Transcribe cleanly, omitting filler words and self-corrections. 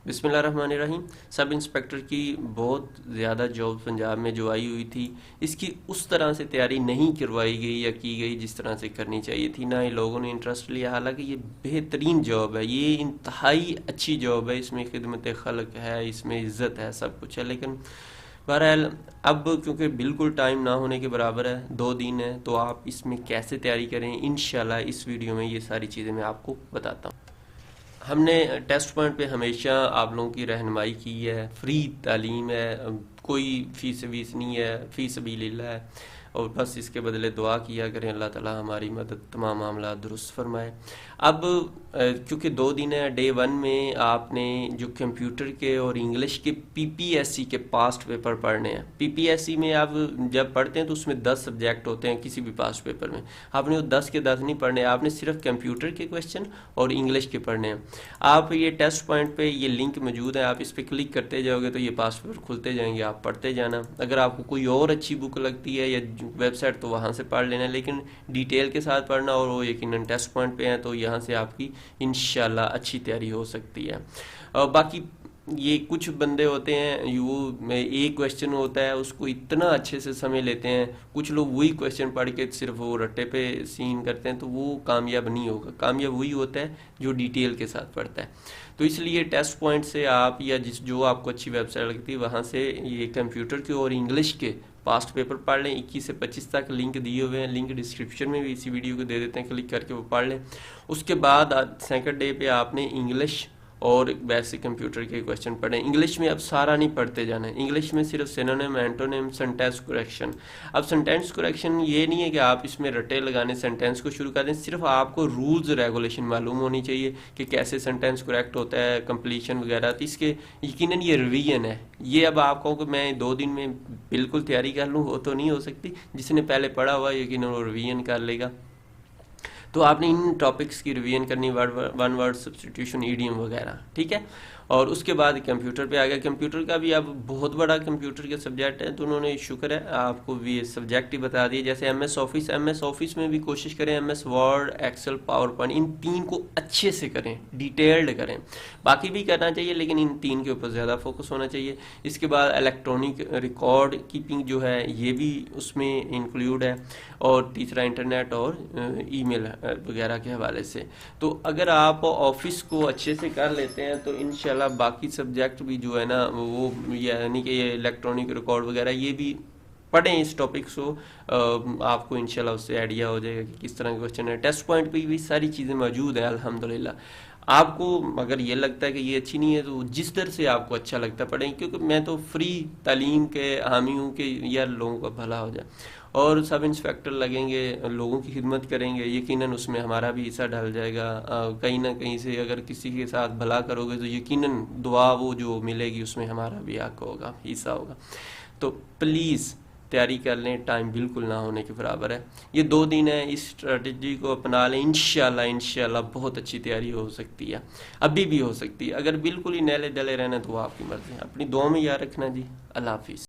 बिस्मिल्लाहिर्रहमानिर्रहीम। Sub inspector की बहुत ज़्यादा जॉब पंजाब में जो आई हुई थी, इसकी उस तरह से तैयारी नहीं करवाई गई या की गई जिस तरह से करनी चाहिए थी। ना ही लोगों ने इंटरेस्ट लिया। हालांकि ये बेहतरीन जॉब है, ये इंतहाई अच्छी जॉब है, इसमें खिदमत खल्क है, इसमें इज़्ज़त है, सब कुछ है। लेकिन बहरहाल अब क्योंकि बिल्कुल टाइम ना होने के बराबर है, 2 दिन है, तो आप इसमें कैसे तैयारी करें, इंशाल्लाह इस वीडियो में ये सारी चीज़ें मैं आपको बताता हूँ। हमने टेस्ट पॉइंट पे हमेशा आप लोगों की रहनुमाई की है। फ्री तालीम है, कोई फीस वीस नहीं है, फी सबीलिल्लाह है। और बस इसके बदले दुआ किया करें, अल्लाह ताला हमारी मदद तमाम मामला दुरुस्त फरमाए। अब क्योंकि 2 दिन है, डे 1 में आपने जो कंप्यूटर के और इंग्लिश के पीपीएससी के पास्ट पेपर पढ़ने हैं। पीपीएससी में आप जब पढ़ते हैं तो उसमें 10 सब्जेक्ट होते हैं किसी भी पास्ट पेपर में। आपने वो 10 के 10 नहीं पढ़ने, आपने सिर्फ कंप्यूटर के क्वेश्चन और इंग्लिश के पढ़ने हैं। आप ये टेस्ट पॉइंट पे ये लिंक मौजूद है, आप इस पर क्लिक करते जाओगे तो ये पास्ट पेपर खुलते जाएंगे, आप पढ़ते जाना। अगर आपको कोई और अच्छी बुक लगती है या वेबसाइट तो वहाँ से पढ़ लेना, लेकिन डिटेल के साथ पढ़ना, और वो यकीनन टेस्ट पॉइंट पे हैं तो यहाँ से आपकी इंशाल्लाह अच्छी तैयारी हो सकती है। और बाकी ये कुछ बंदे होते हैं, वो एक क्वेश्चन होता है उसको इतना अच्छे से समझ लेते हैं, कुछ लोग वही क्वेश्चन पढ़ के सिर्फ वो रट्टे पे सीन करते हैं, तो वो कामयाब नहीं होगा। कामयाब वही होता है जो डिटेल के साथ पढ़ता है। तो इसलिए टेस्ट पॉइंट से आप या जो आपको अच्छी वेबसाइट लगती है वहाँ से ये कंप्यूटर के और इंग्लिश के पास्ट पेपर पढ़ लें। 21 से 25 तक लिंक दिए हुए हैं, लिंक डिस्क्रिप्शन में भी इसी वीडियो को दे देते हैं, क्लिक करके वो पढ़ लें। उसके बाद सेकंड डे पे आपने इंग्लिश और वैसे कंप्यूटर के क्वेश्चन पढ़े। इंग्लिश में अब सारा नहीं पढ़ते जाना है, इंग्लिश में सिर्फ सिनोनिम, एंटोनिम, सेंटेंस करेक्शन। अब सेंटेंस करेक्शन ये नहीं है कि आप इसमें रटे लगाने सेंटेंस को शुरू कर दें, सिर्फ आपको रूल्स रेगुलेशन मालूम होनी चाहिए कि कैसे सेंटेंस करेक्ट होता है, कंप्लीशन वगैरह। तो इसके यकीनन ये रिवीजन है। ये अब आप कहो कि मैं 2 दिन में बिल्कुल तैयारी कर लूँ, वो तो नहीं हो सकती। जिसने पहले पढ़ा हुआ यकीनन वो रिवीजन कर लेगा। तो आपने इन टॉपिक्स की रिवीजन करनी, वन वर्ड सब्स्टिट्यूशन, ईडीएम वगैरह, ठीक है। और उसके बाद कंप्यूटर पे आ गया। कंप्यूटर का भी अब बहुत बड़ा कंप्यूटर के सब्जेक्ट है, तो उन्होंने शुक्र है आपको भी ये सब्जेक्ट ही बता दिए। जैसे एमएस ऑफिस में भी कोशिश करें, MS Word, Excel, PowerPoint, इन 3 को अच्छे से करें, डिटेल्ड करें। बाकी भी करना चाहिए लेकिन इन 3 के ऊपर ज़्यादा फोकस होना चाहिए। इसके बाद इलेक्ट्रॉनिक रिकॉर्ड कीपिंग जो है ये भी उसमें इंक्लूड है। और तीसरा इंटरनेट और ईमेल वगैरह के हवाले से। तो अगर आप ऑफिस को अच्छे से कर लेते हैं तो इंशाल्लाह बाकी सब्जेक्ट भी जो है ना, वो यानी कि ये इलेक्ट्रॉनिक रिकॉर्ड वगैरह ये भी पढ़ें इस टॉपिक को। आपको इंशाल्लाह उससे आइडिया हो जाएगा कि किस तरह के क्वेश्चन है। टेस्ट पॉइंट पे भी सारी चीज़ें मौजूद है अल्हम्दुलिल्लाह। आपको अगर ये लगता है कि ये अच्छी नहीं है तो जिस तरह से आपको अच्छा लगता है पढ़ें, क्योंकि मैं तो फ्री तालीम के हामी हूँ कि यार लोगों का भला हो जाए। और सब इंस्पेक्टर लगेंगे, लोगों की खिदमत करेंगे, यकीनन उसमें हमारा भी हिस्सा डल जाएगा। कहीं ना कहीं से अगर किसी के साथ भला करोगे तो यकीनन दुआ वो जो मिलेगी उसमें हमारा भी हक होगा, हिस्सा होगा। तो प्लीज़ तैयारी कर लें, टाइम बिल्कुल ना होने के बराबर है। ये 2 दिन है, इस स्ट्रेटजी को अपना लें, इंशाल्लाह बहुत अच्छी तैयारी हो सकती है, अभी भी हो सकती है। अगर बिल्कुल ही नैले डले रहना तो वो आपकी मर्जी है। अपनी दुआ में याद रखना जी। अल्लाह हाफिज़।